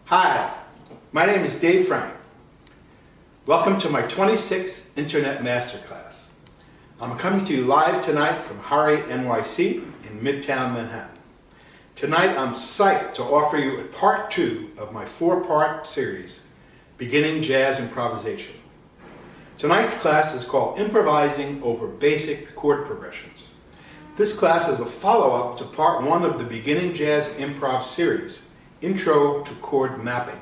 Hi, my name is Dave Frank. Welcome to my 26th Internet Masterclass. I'm coming to you live tonight from Harry, NYC in Midtown Manhattan. Tonight I'm psyched to offer you a part 2 of my 4-part series, Beginning Jazz Improvisation. Tonight's class is called Improvising Over Basic Chord Progressions. This class is a follow-up to part 1 of the Beginning Jazz Improv series, Intro to Chord Mapping.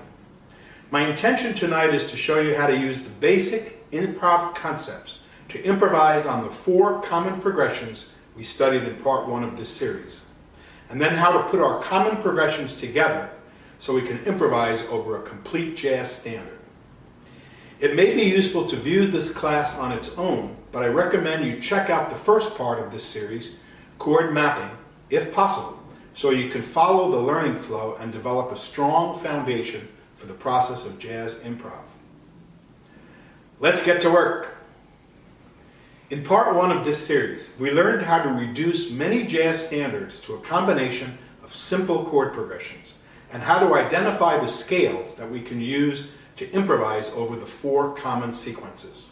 My intention tonight is to show you how to use the basic improv concepts to improvise on the 4 common progressions we studied in part 1 of this series, and then how to put our common progressions together so we can improvise over a complete jazz standard. It may be useful to view this class on its own, but I recommend you check out the first part of this series, Chord Mapping, if possible, so you can follow the learning flow and develop a strong foundation for the process of jazz improv. Let's get to work. In part 1 of this series, we learned how to reduce many jazz standards to a combination of simple chord progressions, and how to identify the scales that we can use to improvise over the 4 common sequences.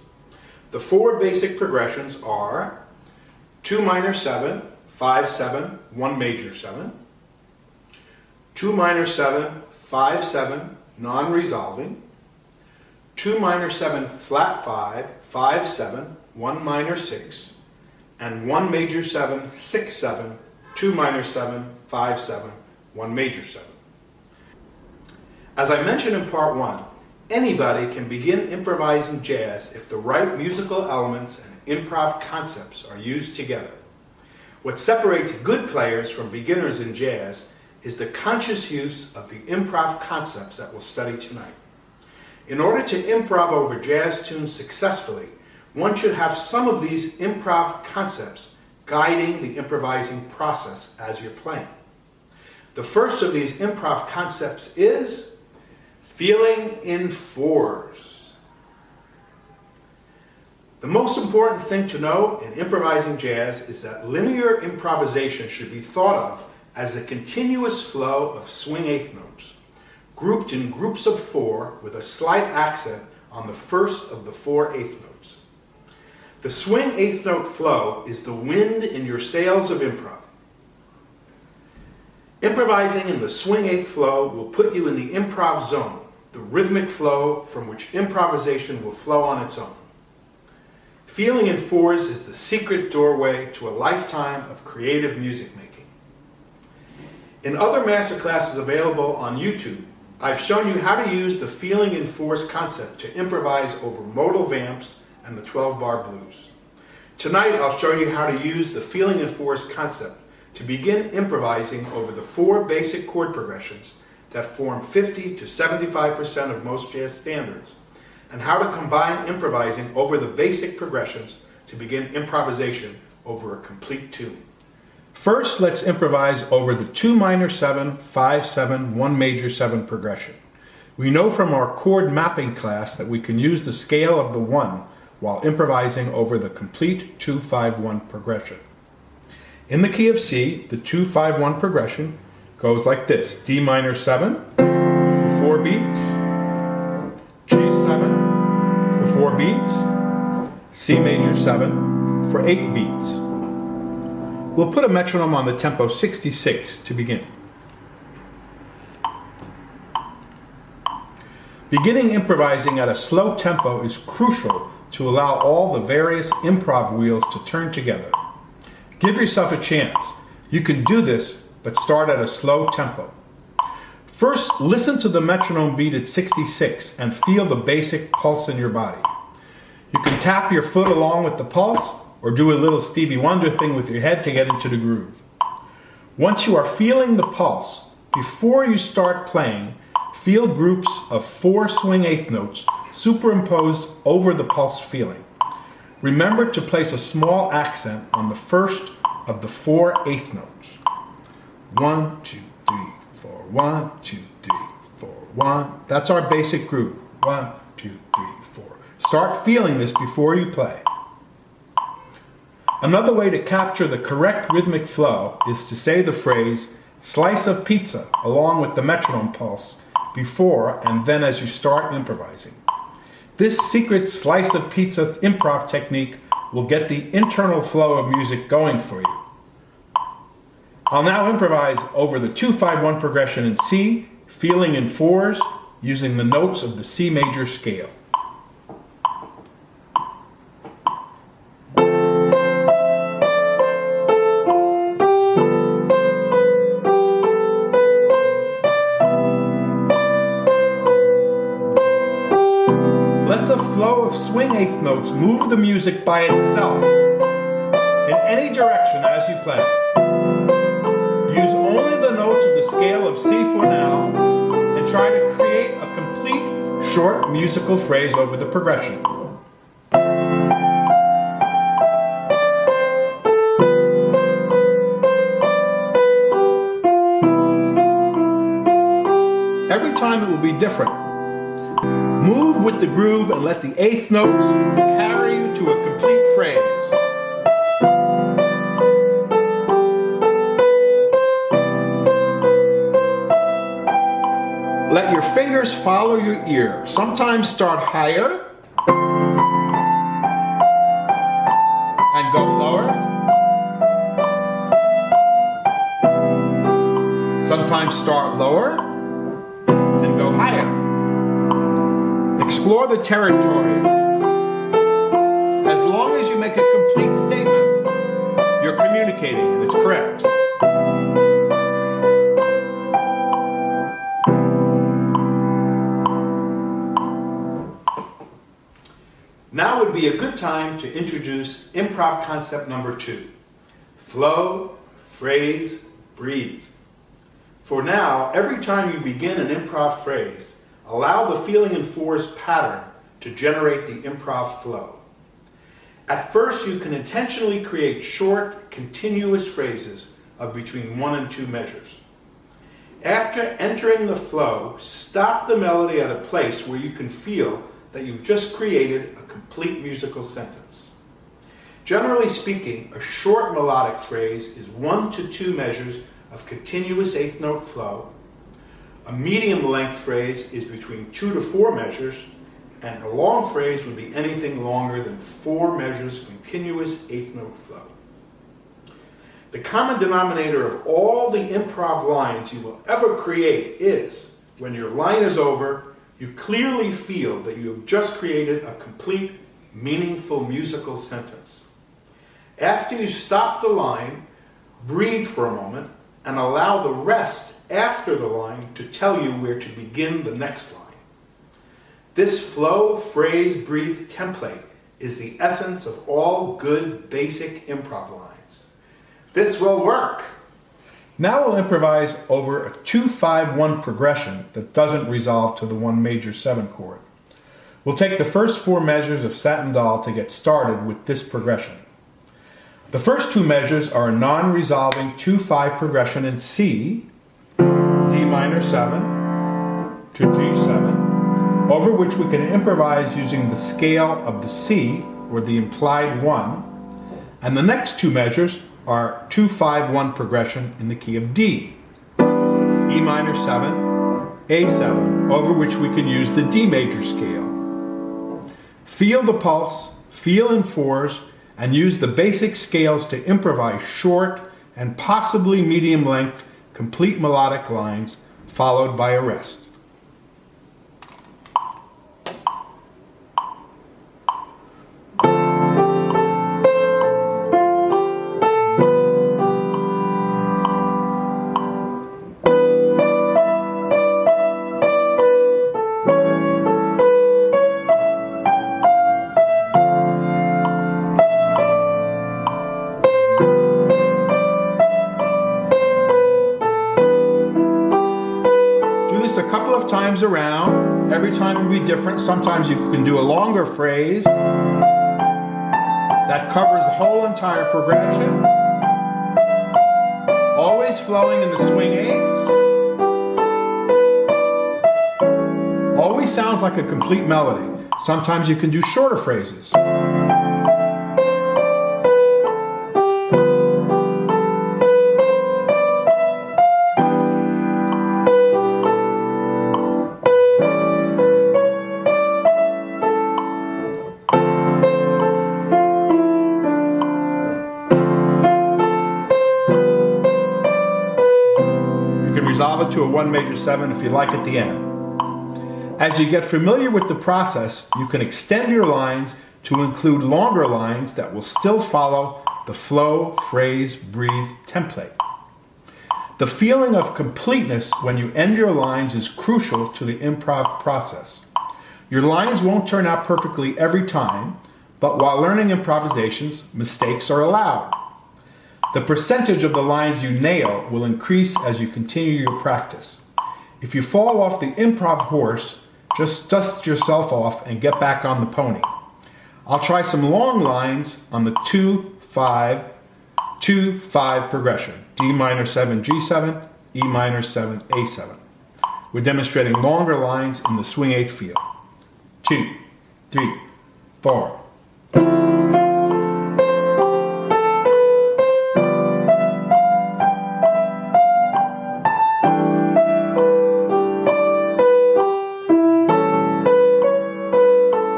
The 4 basic progressions are 2 minor 7, 5-7, 1 major 7, 2 minor 7, 5-7, non-resolving, 2 minor 7 flat 5, 5-7, 1 minor 6, and 1 major 7, 6-7, 2 minor 7, 5-7, 1 major 7. As I mentioned in part 1, anybody can begin improvising jazz if the right musical elements and improv concepts are used together. What separates good players from beginners in jazz is the conscious use of the improv concepts that we'll study tonight. In order to improv over jazz tunes successfully, one should have some of these improv concepts guiding the improvising process as you're playing. The first of these improv concepts is feeling in 4s. The most important thing to know in improvising jazz is that linear improvisation should be thought of as a continuous flow of swing eighth notes, grouped in groups of 4 with a slight accent on the first of the 4 eighth notes. The swing eighth note flow is the wind in your sails of improv. Improvising in the swing eighth flow will put you in the improv zone, the rhythmic flow from which improvisation will flow on its own. Feeling in 4s is the secret doorway to a lifetime of creative music making. In other masterclasses available on YouTube, I've shown you how to use the feeling in 4s concept to improvise over modal vamps and the 12-bar blues. Tonight I'll show you how to use the feeling in 4s concept to begin improvising over the 4 basic chord progressions that form 50 to 75% of most jazz standards, and how to combine improvising over the basic progressions to begin improvisation over a complete tune. First, let's improvise over the 2 minor 7, 5-7, 1 major 7 progression. We know from our chord mapping class that we can use the scale of the 1 while improvising over the complete 2-5-1 progression. In the key of C, the 2-5-1 progression goes like this: D minor 7 for 4 beats, G7 for 4 beats, C major 7 for 8 beats. We'll put a metronome on the tempo 66 to begin. Beginning improvising at a slow tempo is crucial to allow all the various improv wheels to turn together. Give yourself a chance. You can do this, but start at a slow tempo. First, listen to the metronome beat at 66 and feel the basic pulse in your body. You can tap your foot along with the pulse, or do a little Stevie Wonder thing with your head to get into the groove. Once you are feeling the pulse, before you start playing, feel groups of 4 swing eighth notes superimposed over the pulse feeling. Remember to place a small accent on the first of the 4 eighth notes. 1, 2, 3, 4. 1, 2, 3, 4. 1. That's our basic groove. 1, 2, 3, 4. Start feeling this before you play. Another way to capture the correct rhythmic flow is to say the phrase slice of pizza along with the metronome pulse before and then as you start improvising. This secret slice of pizza improv technique will get the internal flow of music going for you. I'll now improvise over the 2-5-1 progression in C, feeling in 4s, using the notes of the C major scale. Let the flow of swing eighth notes move the music by itself in any direction as you play. Use only the notes of the scale of C for now and try to create a complete short musical phrase over the progression. Every time it will be different. Move with the groove and let the eighth notes carry you to a complete phrase. Let your fingers follow your ear. Sometimes start higher and go lower. Sometimes start lower and go higher. Explore the territory. As long as you make a complete statement, you're communicating and it's correct. Now would be a good time to introduce improv concept number 2. Flow, phrase, breathe. For now, every time you begin an improv phrase, allow the feeling in 4s pattern to generate the improv flow. At first, you can intentionally create short, continuous phrases of between 1 and 2 measures. After entering the flow, stop the melody at a place where you can feel that you've just created a complete musical sentence. Generally speaking, a short melodic phrase is 1 to 2 measures of continuous eighth note flow. A medium length phrase is between 2 to 4 measures, and a long phrase would be anything longer than 4 measures continuous eighth note flow. The common denominator of all the improv lines you will ever create is, when your line is over, you clearly feel that you have just created a complete, meaningful musical sentence. After you stop the line, breathe for a moment and allow the rest after the line to tell you where to begin the next line. This flow, phrase, breathe template is the essence of all good basic improv lines. This will work. Now we'll improvise over a 2-5-1 progression that doesn't resolve to the 1 major 7 chord. We'll take the first 4 measures of Satin Doll to get started with this progression. The first 2 measures are a non-resolving 2-5 progression in C, D minor 7 to G7, over which we can improvise using the scale of the C, or the implied 1, and the next 2 measures are 2-5-1 progression in the key of D, E minor 7, A7, over which we can use the D major scale. Feel the pulse, feel in 4s, and use the basic scales to improvise short and possibly medium length complete melodic lines followed by a rest. A couple of times around. Every time will be different. Sometimes you can do a longer phrase that covers the whole entire progression. Always flowing in the swing eighths. Always sounds like a complete melody. Sometimes you can do shorter phrases. Resolve it to a 1 major 7 if you like at the end. As you get familiar with the process, you can extend your lines to include longer lines that will still follow the flow, phrase, breathe template. The feeling of completeness when you end your lines is crucial to the improv process. Your lines won't turn out perfectly every time, but while learning improvisations, mistakes are allowed. The percentage of the lines you nail will increase as you continue your practice. If you fall off the improv horse, just dust yourself off and get back on the pony. I'll try some long lines on the 2-5 progression. D minor 7, G7, E minor 7, A7. We're demonstrating longer lines in the swing eighth feel. 2, 3, 4.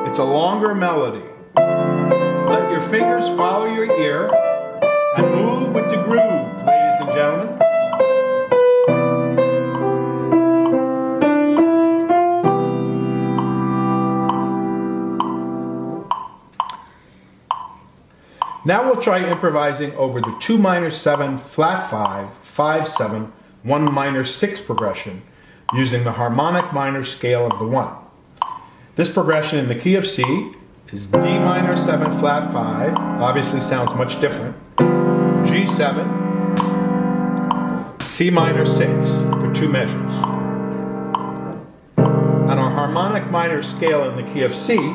It's a longer melody. Let your fingers follow your ear and move with the groove, ladies and gentlemen. Now we'll try improvising over the 2 minor 7, flat 5, 5 7, 1 minor 6 progression using the harmonic minor scale of the 1. This progression in the key of C is D minor 7 flat 5, obviously sounds much different, G7, C minor 6 for 2 measures. And our harmonic minor scale in the key of C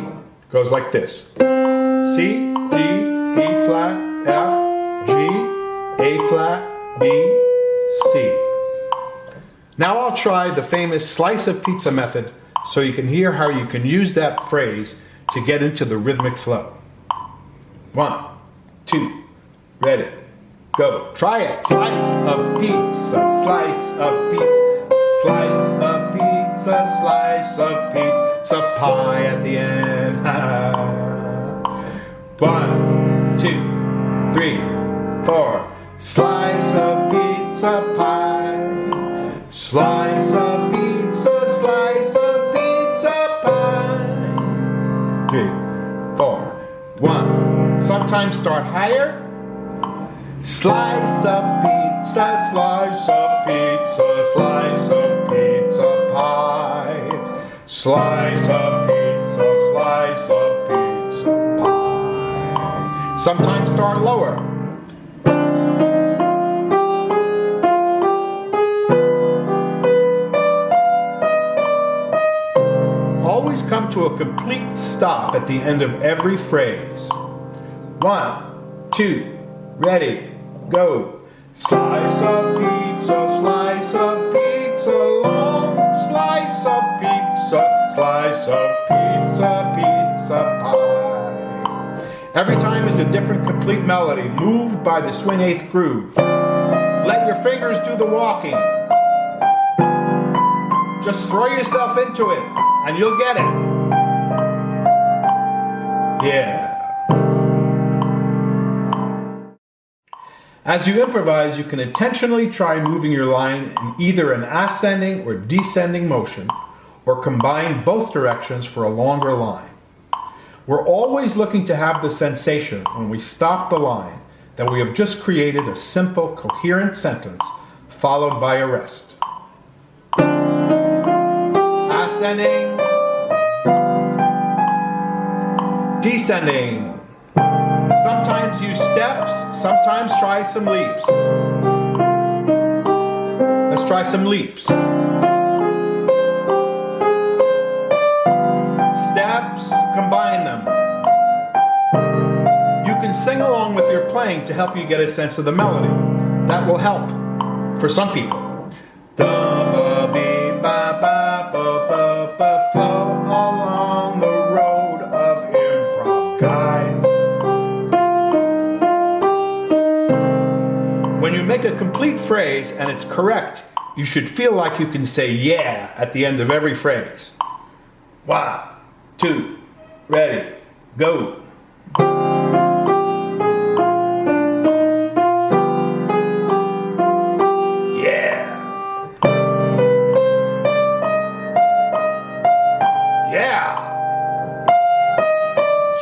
goes like this: C, D, E flat, F, G, A flat, B, C. Now I'll try the famous slice of pizza method so you can hear how you can use that phrase to get into the rhythmic flow. 1, 2, ready, go. Try it. Slice of pizza, slice of pizza, slice of pizza, slice of pizza, pie at the end. 1, 2, 3, 4. Slice of pizza pie, slice of pizza, slice of 3, 4, 1. Sometimes start higher. Slice of pizza, slice of pizza, slice of pizza pie. Slice of pizza, slice of pizza pie. Sometimes start lower. Always come to a complete stop at the end of every phrase. 1, 2, ready, go. Slice of pizza, long slice of pizza, pizza pie. Every time is a different complete melody, moved by the swing eighth groove. Let your fingers do the walking. Just throw yourself into it, and you'll get it. Yeah. As you improvise, you can intentionally try moving your line in either an ascending or descending motion, or combine both directions for a longer line. We're always looking to have the sensation when we stop the line that we have just created a simple, coherent sentence followed by a rest. Ascending, descending. Sometimes use steps, sometimes try some leaps. Let's try some leaps. sing along with your playing to help you get a sense of the melody. That will help for some people. Da-ba-be-ba-ba-ba-ba-ba, flow along the road of improv, guys. When you make a complete phrase and it's correct, you should feel like you can say yeah at the end of every phrase. 1, 2, ready, go.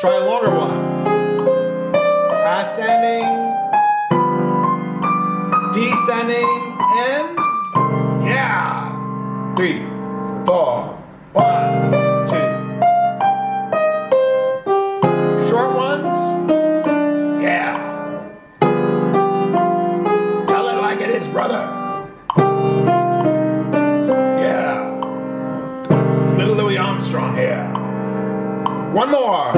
Try a longer one. Ascending, descending, and yeah. 3, 4, 1, 2. Short ones, yeah. Tell it like it is, brother. Yeah. Little Louis Armstrong here. One more.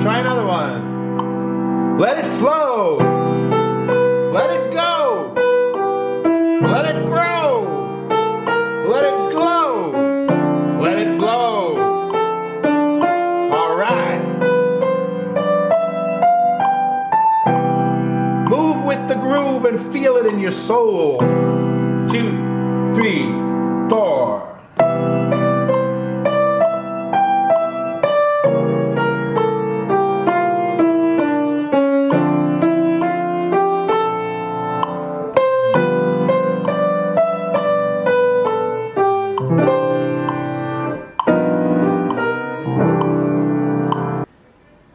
Try another one. Let it flow. Let it go. Let it grow. Let it glow. Let it glow. All right. Move with the groove and feel it in your soul. 2, 3, 4.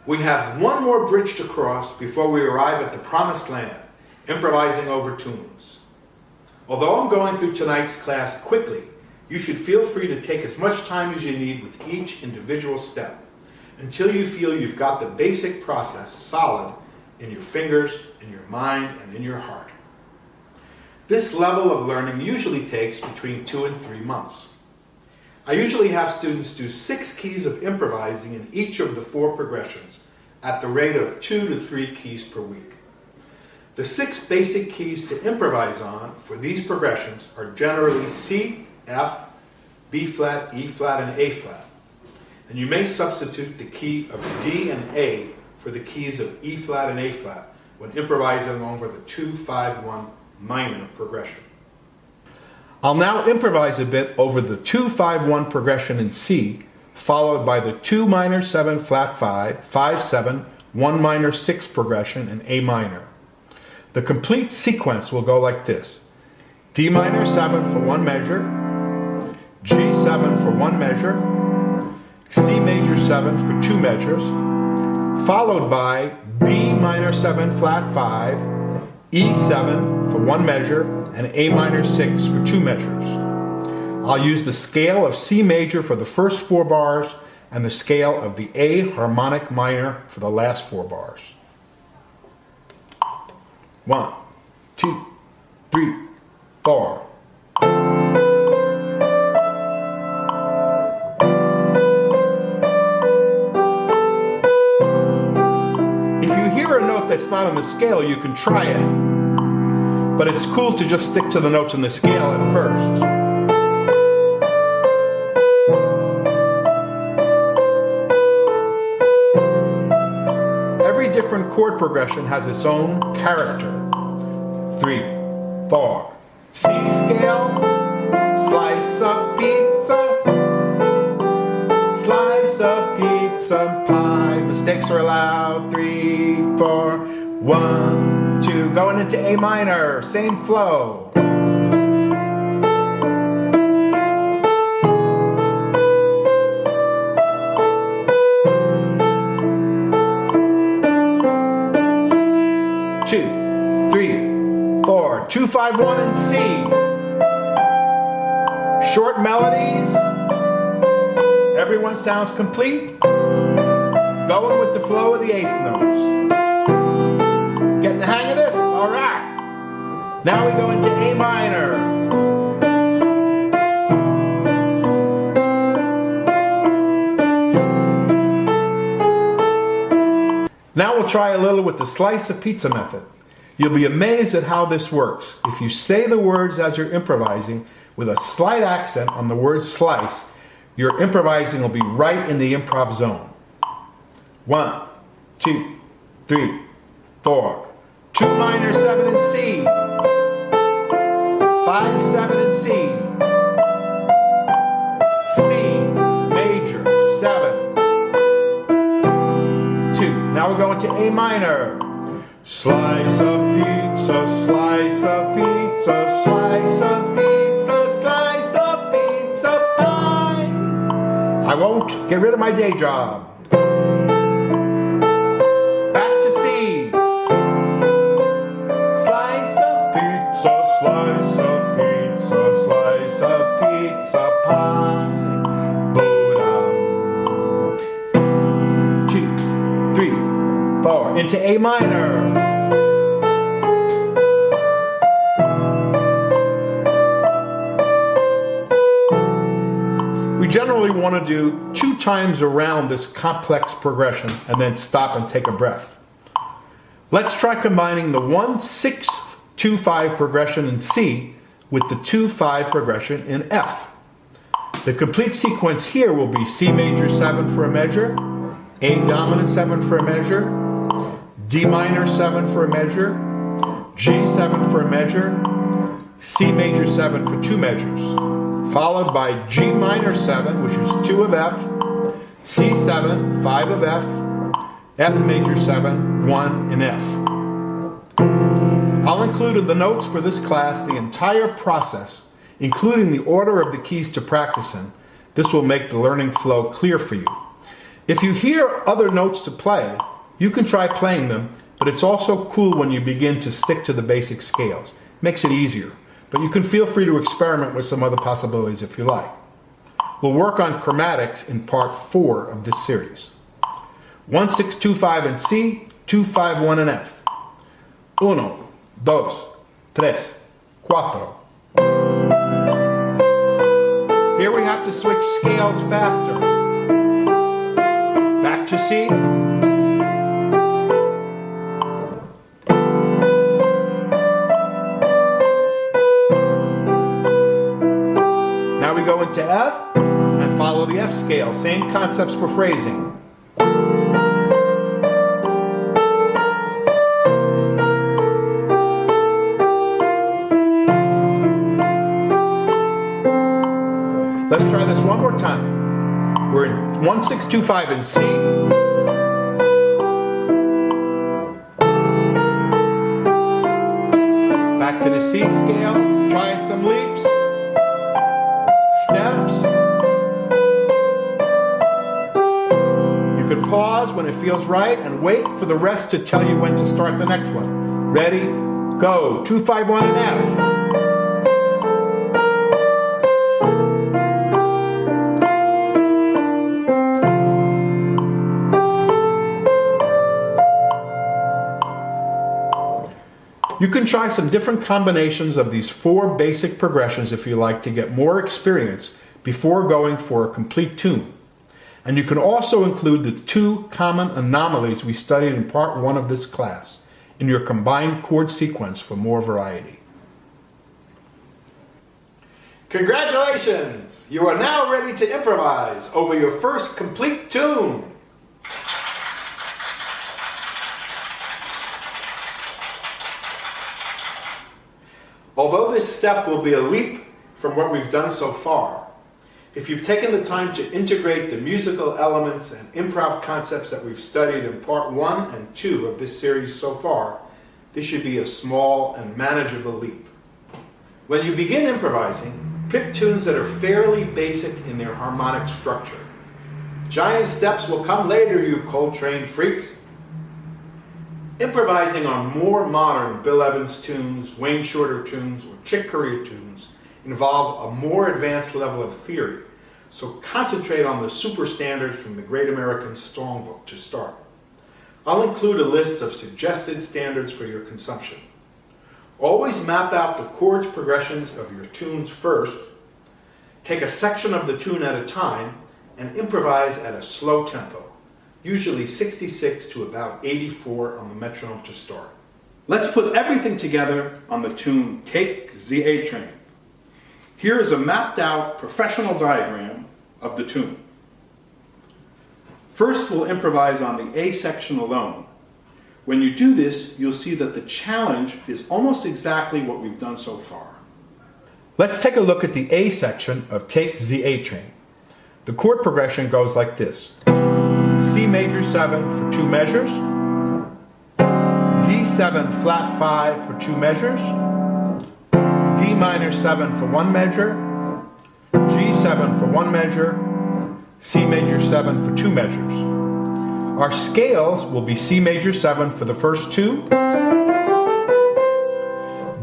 We have one more bridge to cross before we arrive at the promised land, improvising over tunes. Although I'm going through tonight's class quickly, you should feel free to take as much time as you need with each individual step until you feel you've got the basic process solid in your fingers, in your mind, and in your heart. This level of learning usually takes between 2 and 3 months. I usually have students do 6 keys of improvising in each of the 4 progressions at the rate of 2 to 3 keys per week. The 6 basic keys to improvise on for these progressions are generally C, F, B flat, E flat, and A flat. And you may substitute the key of D and A for the keys of E flat and A flat when improvising over the 2-5-1 minor progression. I'll now improvise a bit over the 2-5-1 progression in C, followed by the 2 minor 7 flat 5, 5-7, 1 minor 6 progression in A minor. The complete sequence will go like this: D minor 7 for 1 measure, G7 for 1 measure, C major 7 for 2 measures, followed by B minor 7 flat 5, E7 for 1 measure, and A minor 6 for 2 measures. I'll use the scale of C major for the first 4 bars and the scale of the A harmonic minor for the last 4 bars. 1, 2, 3, 4. If you hear a note that's not on the scale, you can try it. But it's cool to just stick to the notes on the scale at first. Every different chord progression has its own character. 3, 4. C scale, slice of pizza, slice of pizza pie. Mistakes are allowed. 3, 4, 1, 2. Going into A minor, same flow. 2-5-1 in C. Short melodies. Everyone sounds complete. Going with the flow of the eighth notes. Getting the hang of this? All right. Now we go into A minor. Now we'll try a little with the slice of pizza method. You'll be amazed at how this works. If you say the words as you're improvising with a slight accent on the word slice, your improvising will be right in the improv zone. 1, 2, 3, 4. 2 minor, 7 in C. 5, 7 in C. C major, 7. 2. Now we're going to A minor. Slice of pizza, slice of pizza, slice of pizza, slice of pizza pie. I won't get rid of my day job. Back to C. Slice of pizza, slice of pizza, slice of pizza pie. Boom. 2, 3, 4. Into A minor. We generally want to do 2 times around this complex progression and then stop and take a breath. Let's try combining the 1-6-2-5 progression in C with the 2-5 progression in F. The complete sequence here will be C major 7 for a measure, A dominant 7 for a measure, D minor 7 for a measure, G 7 for a measure, C major 7 for 2 measures, followed by G minor 7, which is 2 of F, C7, 5 of F, F major 7, 1 in F. I'll include in the notes for this class the entire process, including the order of the keys to practice in. This will make the learning flow clear for you. If you hear other notes to play, you can try playing them, but it's also cool when you begin to stick to the basic scales. Makes it easier. But you can feel free to experiment with some other possibilities if you like. We'll work on chromatics in part 4 of this series. 1-6-2-5 in C, 2-5-1 in F. 1, 2, 3, 4. Here we have to switch scales faster. Back to C. Now we go into F and follow the F scale. Same concepts for phrasing. Let's try this one more time. We're in 1-6-2-5 in C. Back to the C scale. Try some leaps. Steps. You can pause when it feels right and wait for the rest to tell you when to start the next one. Ready? Go. 2-5-1 in F. You can try some different combinations of these 4 basic progressions if you like to get more experience before going for a complete tune. And you can also include the 2 common anomalies we studied in part 1 of this class in your combined chord sequence for more variety. Congratulations! You are now ready to improvise over your first complete tune. Although this step will be a leap from what we've done so far, if you've taken the time to integrate the musical elements and improv concepts that we've studied in part 1 and 2 of this series so far, this should be a small and manageable leap. When you begin improvising, pick tunes that are fairly basic in their harmonic structure. Giant steps will come later, you Coltrane freaks. Improvising on more modern Bill Evans tunes, Wayne Shorter tunes, or Chick Corea tunes involve a more advanced level of theory, so concentrate on the super standards from the Great American Songbook to start. I'll include a list of suggested standards for your consumption. Always map out the chords progressions of your tunes first, take a section of the tune at a time, and improvise at a slow tempo, usually 66 to about 84 on the metronome to start. Let's put everything together on the tune Take the A Train. Here is a mapped out professional diagram of the tune. First, we'll improvise on the A section alone. When you do this, you'll see that the challenge is almost exactly what we've done so far. Let's take a look at the A section of Take the A Train. The chord progression goes like this. C major 7 for 2 measures, D7 flat 5 for 2 measures, D minor 7 for 1 measure, G7 for 1 measure, C major 7 for 2 measures. Our scales will be C major 7 for the first 2,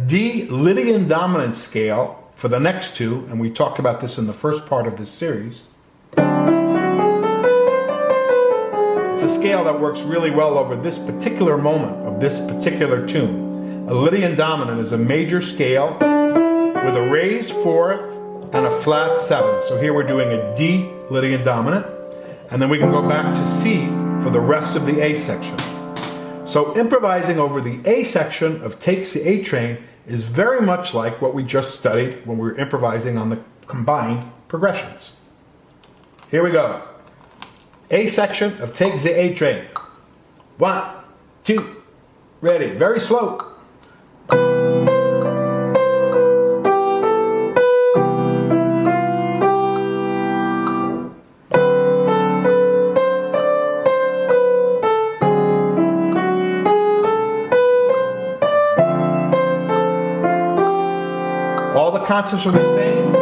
D Lydian dominant scale for the next 2, and we talked about this in the first part of this series. It's a scale that works really well over this particular moment of this particular tune. A Lydian dominant is a major scale with a raised 4th and a flat 7. So here we're doing a D Lydian dominant, and then we can go back to C for the rest of the A section. So improvising over the A section of Take the A Train is very much like what we just studied when we were improvising on the combined progressions. Here we go. A section of Take the A Train. 1, 2, ready. Very slow. All the concepts are the same.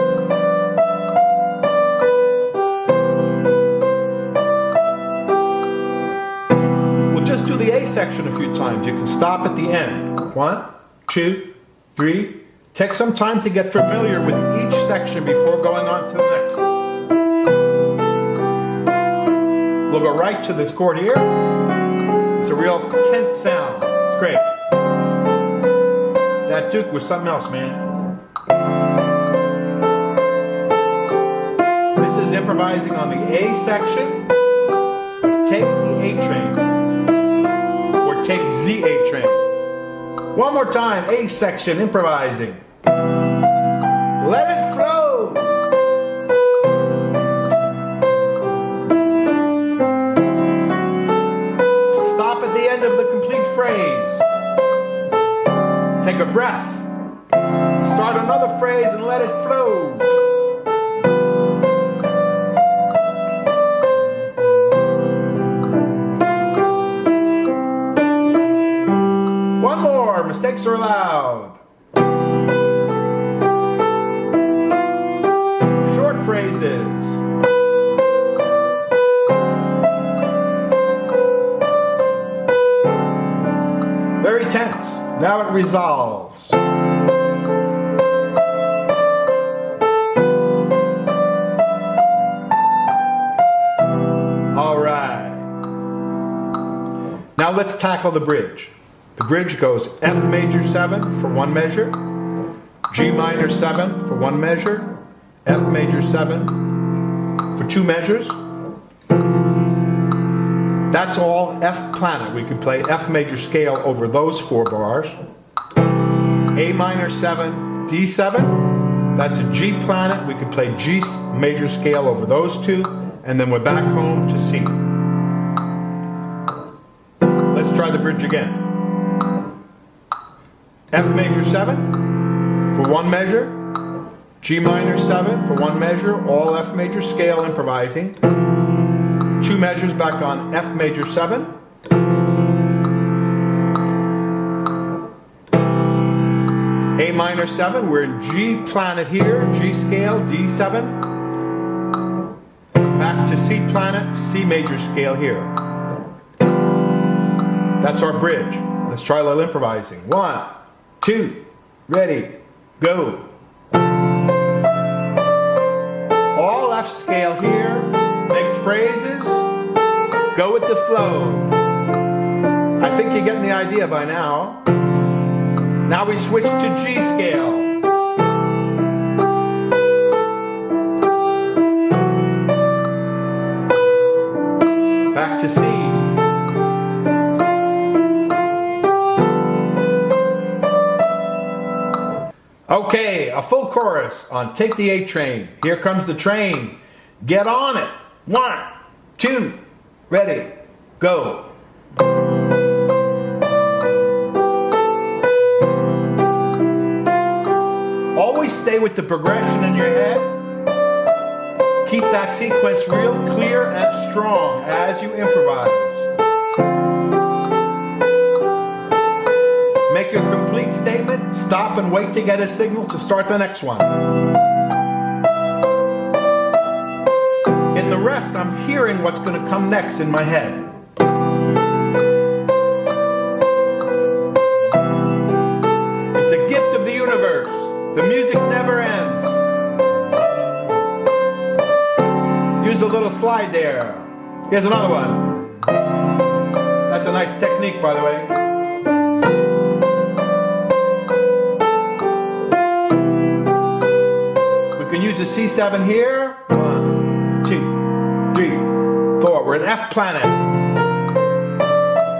Just do the A section a few times. You can stop at the end. 1, 2, 3. Take some time to get familiar with each section before going on to the next. We'll go right to this chord here. It's a real tense sound. It's great. That Duke was something else, man. This is improvising on the A section of Take the A Train. Take the A Train. One more time, A section, improvising. Let it flow. Stop at the end of the complete phrase. Take a breath. Start another phrase and let it flow. Mistakes are allowed. Short phrases. Very tense. Now it resolves. All right. Now let's tackle the bridge. The bridge goes F major 7 for 1 measure, G minor 7 for 1 measure, F major 7 for 2 measures. That's all F planet. We can play F major scale over those 4 bars. A minor 7, D7. That's a G planet. We can play G major scale over those 2. And then we're back home to C. Let's try the bridge again. F major 7 for 1 measure, G minor 7 for 1 measure, all F major scale improvising. 2 measures back on F major 7. A minor 7, we're in G planet here, G scale, D7. Back to C planet, C major scale here. That's our bridge. Let's try a little improvising. 1, 2, ready, go. All F scale here, make phrases, go with the flow. I think you're getting the idea by now. Now we switch to G scale. Back to C. Okay, a full chorus on Take the A Train. Here comes the train. Get on it. 1, 2, ready, go. Always stay with the progression in your head. Keep that sequence real clear and strong as you improvise. Make your complete statement, stop and wait to get a signal to start the next one. In the rest, I'm hearing what's going to come next in my head. It's a gift of the universe. The music never ends. Use a little slide there. Here's another one. That's a nice technique, by the way. We can use the C7 here. 1, 2, 3, 4. We're in F planet.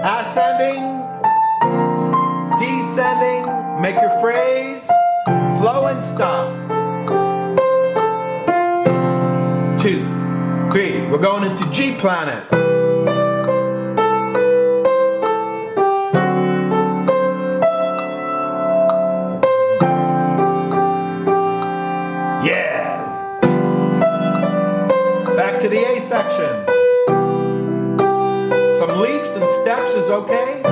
Ascending, descending, make your phrase, flow and stop. 2, 3. We're going into G planet. Yeah. Back to the A section. Some leaps and steps is okay.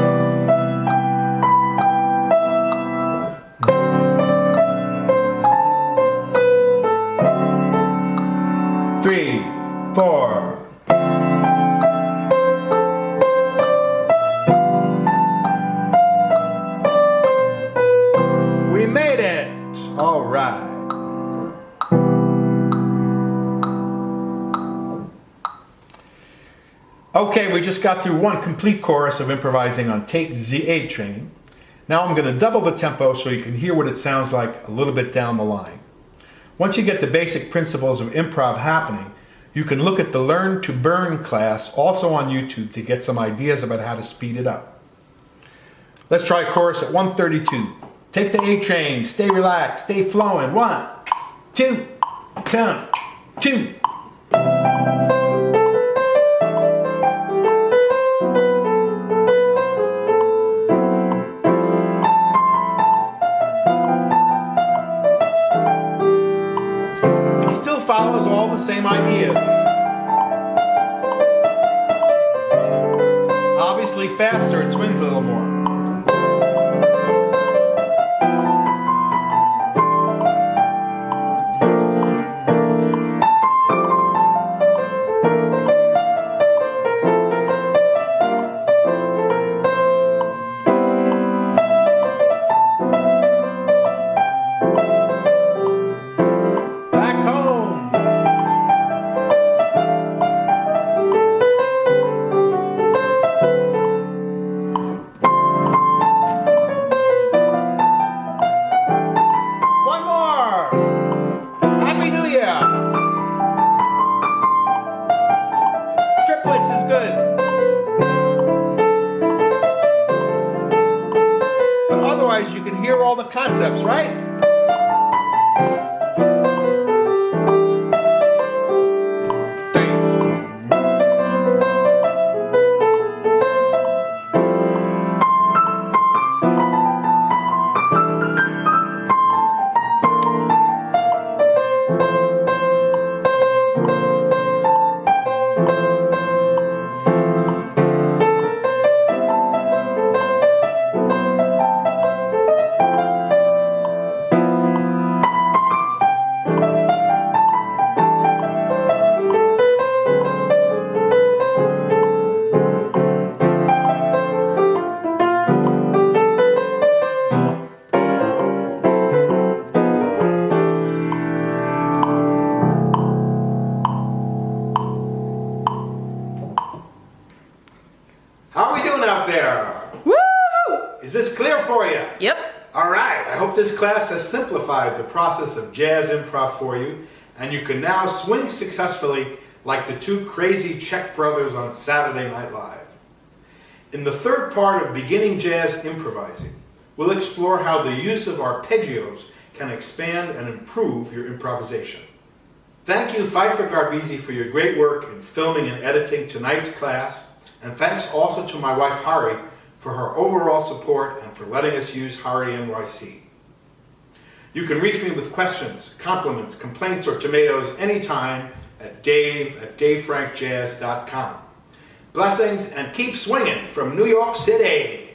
3, 4. We made it. All right. Okay, we just got through one complete chorus of improvising on Take the A Train. Now I'm going to double the tempo so you can hear what it sounds like a little bit down the line. Once you get the basic principles of improv happening, you can look at the Learn to Burn class also on YouTube to get some ideas about how to speed it up. Let's try chorus at 132. Take the A train, stay relaxed, stay flowing. 1, 2, count, 2. Follows all the same ideas. Obviously faster, it swings a little more. Is this clear for you? Yep. All right, I hope this class has simplified the process of jazz improv for you, and you can now swing successfully like the two crazy Czech brothers on Saturday Night Live. In the third part of Beginning Jazz Improvising, we'll explore how the use of arpeggios can expand and improve your improvisation. Thank you, Pfeiffer Garbisi, for your great work in filming and editing tonight's class, and thanks also to my wife, Hari, for her overall support and for letting us use Hari NYC. You can reach me with questions, compliments, complaints, or tomatoes anytime at dave@davefrankjazz.com. Blessings and keep swinging from New York City!